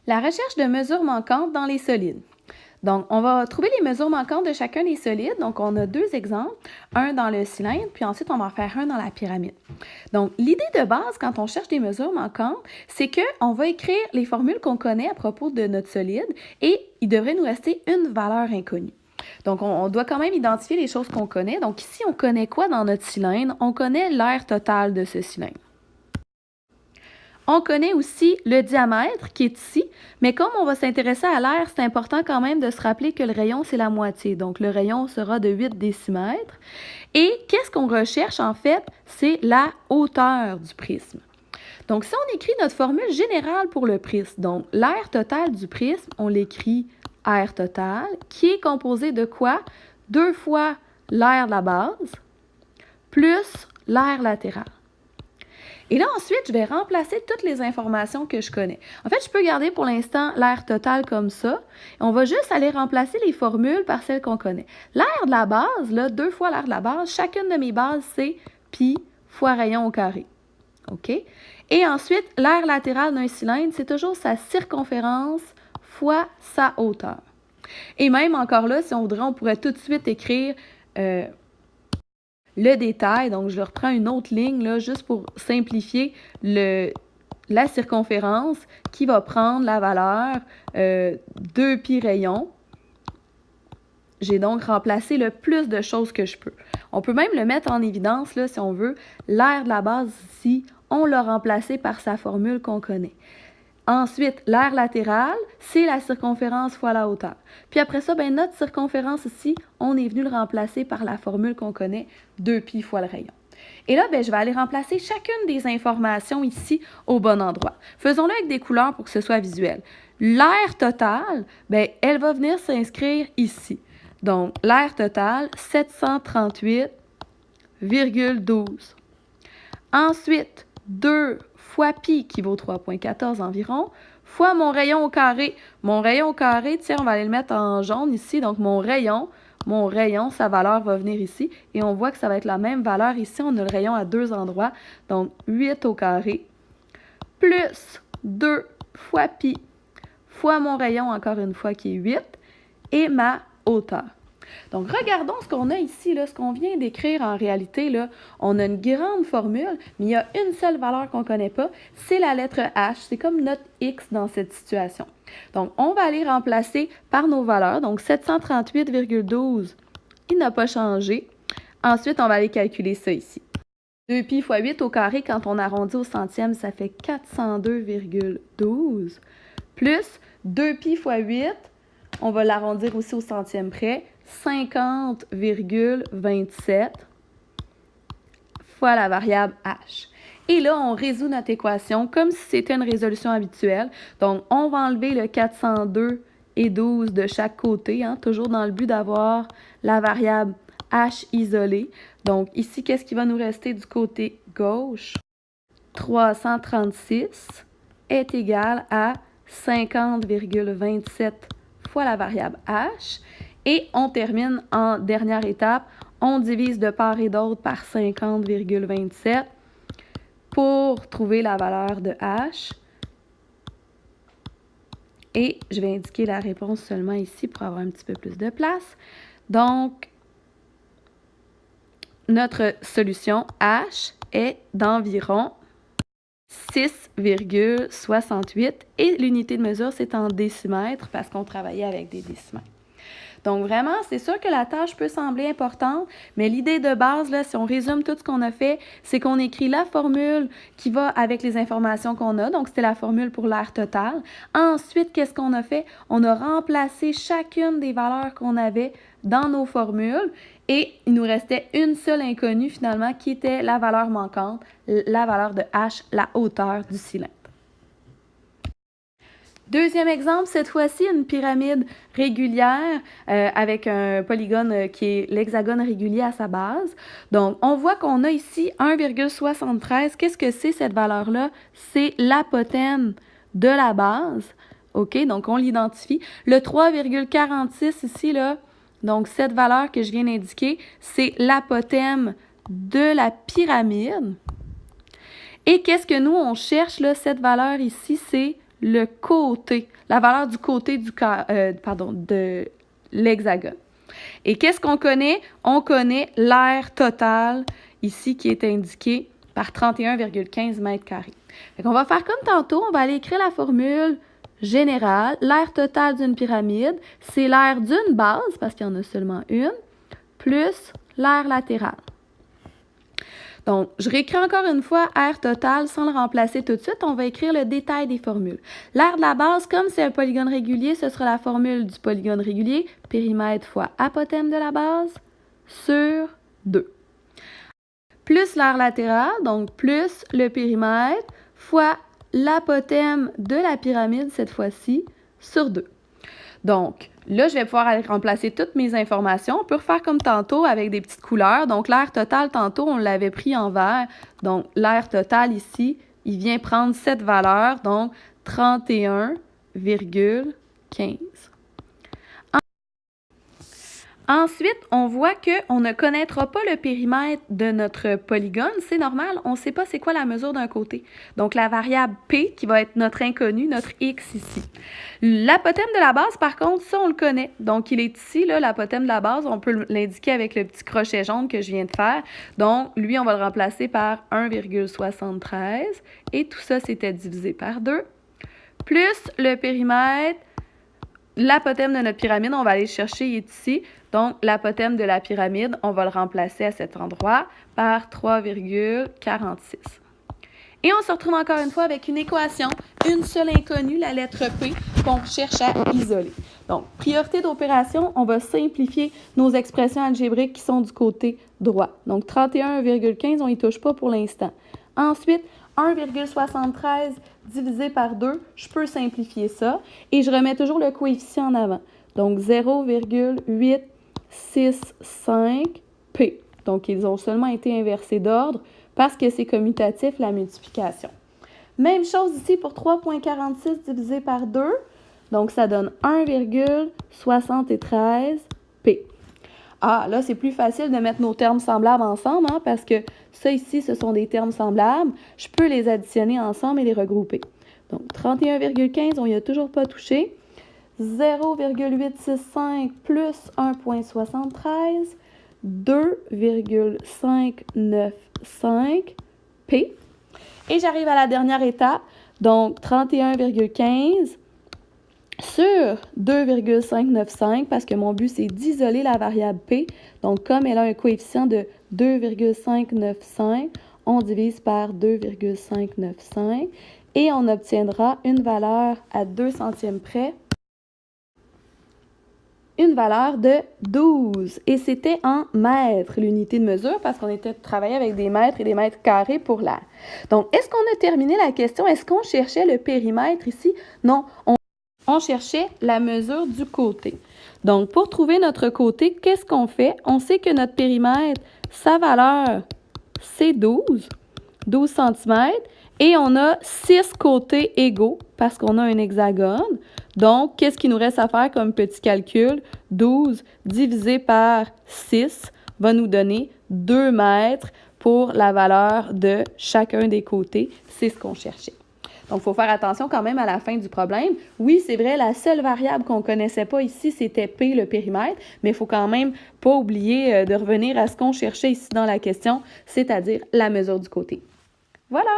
La recherche de mesures manquantes dans les solides. Donc, on va trouver les mesures manquantes de chacun des solides. Donc, on a deux exemples, un dans le cylindre, puis ensuite, on va en faire un dans la pyramide. Donc, l'idée de base, quand on cherche des mesures manquantes, c'est qu'on va écrire les formules qu'on connaît à propos de notre solide et il devrait nous rester une valeur inconnue. Donc, on doit quand même identifier les choses qu'on connaît. Donc, ici, on connaît quoi dans notre cylindre? On connaît l'air total de ce cylindre. On connaît aussi le diamètre qui est ici, mais comme on va s'intéresser à l'air, c'est important quand même de se rappeler que le rayon, c'est la moitié. Donc, le rayon sera de 8 décimètres. Et qu'est-ce qu'on recherche en fait? C'est la hauteur du prisme. Donc, si on écrit notre formule générale pour le prisme, donc l'air total du prisme, on l'écrit air total, qui est composé de quoi? 2 fois l'air de la base plus l'air latéral. Et là, ensuite, je vais remplacer toutes les informations que je connais. En fait, je peux garder pour l'instant l'air total comme ça. On va juste aller remplacer les formules par celles qu'on connaît. L'air de la base, là, 2 fois l'air de la base, chacune de mes bases, c'est pi fois rayon au carré. OK? Et ensuite, l'air latéral d'un cylindre, c'est toujours sa circonférence fois sa hauteur. Et même encore là, si on voudrait, on pourrait tout de suite écrire le détail. Donc, je reprends une autre ligne là, juste pour simplifier la circonférence qui va prendre la valeur 2 pi rayon. J'ai donc remplacé le plus de choses que je peux. On peut même le mettre en évidence là, si on veut. L'air de la base ici, on l'a remplacé par sa formule qu'on connaît. Ensuite, l'air latéral, c'est la circonférence fois la hauteur. Puis après ça, ben, notre circonférence ici, on est venu le remplacer par la formule qu'on connaît, 2 pi fois le rayon. Et là, ben, je vais aller remplacer chacune des informations ici au bon endroit. Faisons-le avec des couleurs pour que ce soit visuel. L'air total, ben, elle va venir s'inscrire ici. Donc, l'air total, 738,12. Ensuite, 2 fois pi qui vaut 3,14 environ, fois mon rayon au carré. Mon rayon au carré, tiens, on va aller le mettre en jaune ici. Donc, mon rayon, sa valeur va venir ici. Et on voit que ça va être la même valeur ici. On a le rayon à 2 endroits. Donc, 8 au carré, plus 2 fois pi, fois mon rayon, encore une fois, qui est 8, et ma hauteur. Donc, regardons ce qu'on a ici, là, ce qu'on vient d'écrire en réalité. Là, on a une grande formule, mais il y a une seule valeur qu'on ne connaît pas, c'est la lettre H. C'est comme notre X dans cette situation. Donc, on va aller remplacer par nos valeurs. Donc, 738,12, il n'a pas changé. Ensuite, on va aller calculer ça ici. 2 pi fois 8 au carré, quand on arrondit au centième, ça fait 402,12. Plus 2 pi fois 8, on va l'arrondir aussi au centième près, 50,27 fois la variable h. Et là, on résout notre équation comme si c'était une résolution habituelle. Donc, on va enlever le 402 et 12 de chaque côté, hein, toujours dans le but d'avoir la variable h isolée. Donc, ici, qu'est-ce qui va nous rester du côté gauche? 336 est égal à 50,27 fois la variable h. Et on termine en dernière étape. On divise de part et d'autre par 50,27 pour trouver la valeur de h. Et je vais indiquer la réponse seulement ici pour avoir un petit peu plus de place. Donc, notre solution h est d'environ 6,68 et l'unité de mesure, c'est en décimètres parce qu'on travaillait avec des décimètres. Donc, vraiment, c'est sûr que la tâche peut sembler importante, mais l'idée de base, là, si on résume tout ce qu'on a fait, c'est qu'on écrit la formule qui va avec les informations qu'on a. Donc, c'était la formule pour l'air total. Ensuite, qu'est-ce qu'on a fait? On a remplacé chacune des valeurs qu'on avait dans nos formules et il nous restait une seule inconnue, finalement, qui était la valeur manquante, la valeur de H, la hauteur du cylindre. Deuxième exemple, cette fois-ci, une pyramide régulière avec un polygone qui est l'hexagone régulier à sa base. Donc, on voit qu'on a ici 1,73. Qu'est-ce que c'est cette valeur-là? C'est l'apothène de la base. OK, donc on l'identifie. Le 3,46 ici, là, donc cette valeur que je viens d'indiquer, c'est l'apothème de la pyramide. Et qu'est-ce que nous, on cherche, là, cette valeur ici, c'est le côté, la valeur du côté de l'hexagone. Et qu'est-ce qu'on connaît? On connaît l'aire totale, ici, qui est indiqué par 31,15 mètres carrés. Fait qu'on va faire comme tantôt, on va aller écrire la formule générale. L'aire totale d'une pyramide, c'est l'aire d'une base, parce qu'il y en a seulement une, plus l'aire latérale. Donc, je réécris encore une fois aire totale sans le remplacer tout de suite. On va écrire le détail des formules. L'aire de la base, comme c'est un polygone régulier, ce sera la formule du polygone régulier, périmètre fois apothème de la base, sur 2. Plus l'aire latérale, donc plus le périmètre, fois l'apothème de la pyramide, cette fois-ci, sur 2. Donc, là, je vais pouvoir aller remplacer toutes mes informations. On peut refaire comme tantôt avec des petites couleurs. Donc, l'aire totale, tantôt, on l'avait pris en vert. Donc, l'aire totale ici, il vient prendre cette valeur, donc 31,15. Ensuite, on voit qu'on ne connaîtra pas le périmètre de notre polygone. C'est normal, on ne sait pas c'est quoi la mesure d'un côté. Donc, la variable P, qui va être notre inconnu, notre X ici. L'apothème de la base, par contre, ça, on le connaît. Donc, il est ici, là, l'apothème de la base. On peut l'indiquer avec le petit crochet jaune que je viens de faire. Donc, lui, on va le remplacer par 1,73. Et tout ça, c'était divisé par 2. Plus le périmètre. L'apothème de notre pyramide, on va aller le chercher, il est ici. Donc, l'apothème de la pyramide, on va le remplacer à cet endroit par 3,46. Et on se retrouve encore une fois avec une équation, une seule inconnue, la lettre P, qu'on cherche à isoler. Donc, priorité d'opération, on va simplifier nos expressions algébriques qui sont du côté droit. Donc, 31,15, on n'y touche pas pour l'instant. Ensuite, 1,73 divisé par 2, je peux simplifier ça. Et je remets toujours le coefficient en avant. Donc, 0,865P. Donc, ils ont seulement été inversés d'ordre parce que c'est commutatif la multiplication. Même chose ici pour 3,46 divisé par 2. Donc, ça donne 1,73P. Ah, là, c'est plus facile de mettre nos termes semblables ensemble, hein, parce que ça ici, ce sont des termes semblables. Je peux les additionner ensemble et les regrouper. Donc, 31,15, on n'y a toujours pas touché. 0,865 plus 1,73, 2,595P. Et j'arrive à la dernière étape. Donc, 31,15 sur 2,595, parce que mon but, c'est d'isoler la variable P. Donc, comme elle a un coefficient de 2,595, on divise par 2,595 et on obtiendra une valeur à 2 centièmes près, une valeur de 12. Et c'était en mètres, l'unité de mesure, parce qu'on était travaillé avec des mètres et des mètres carrés pour l'air. Donc, est-ce qu'on a terminé la question? Est-ce qu'on cherchait le périmètre ici? Non, on cherchait la mesure du côté. Donc, pour trouver notre côté, qu'est-ce qu'on fait? On sait que notre périmètre, sa valeur, c'est 12 cm, et on a 6 côtés égaux parce qu'on a un hexagone. Donc, qu'est-ce qu'il nous reste à faire comme petit calcul? 12 divisé par 6 va nous donner 2 mètres pour la valeur de chacun des côtés. C'est ce qu'on cherchait. Donc, il faut faire attention quand même à la fin du problème. Oui, c'est vrai, la seule variable qu'on ne connaissait pas ici, c'était P, le périmètre, mais il faut quand même pas oublier de revenir à ce qu'on cherchait ici dans la question, c'est-à-dire la mesure du côté. Voilà!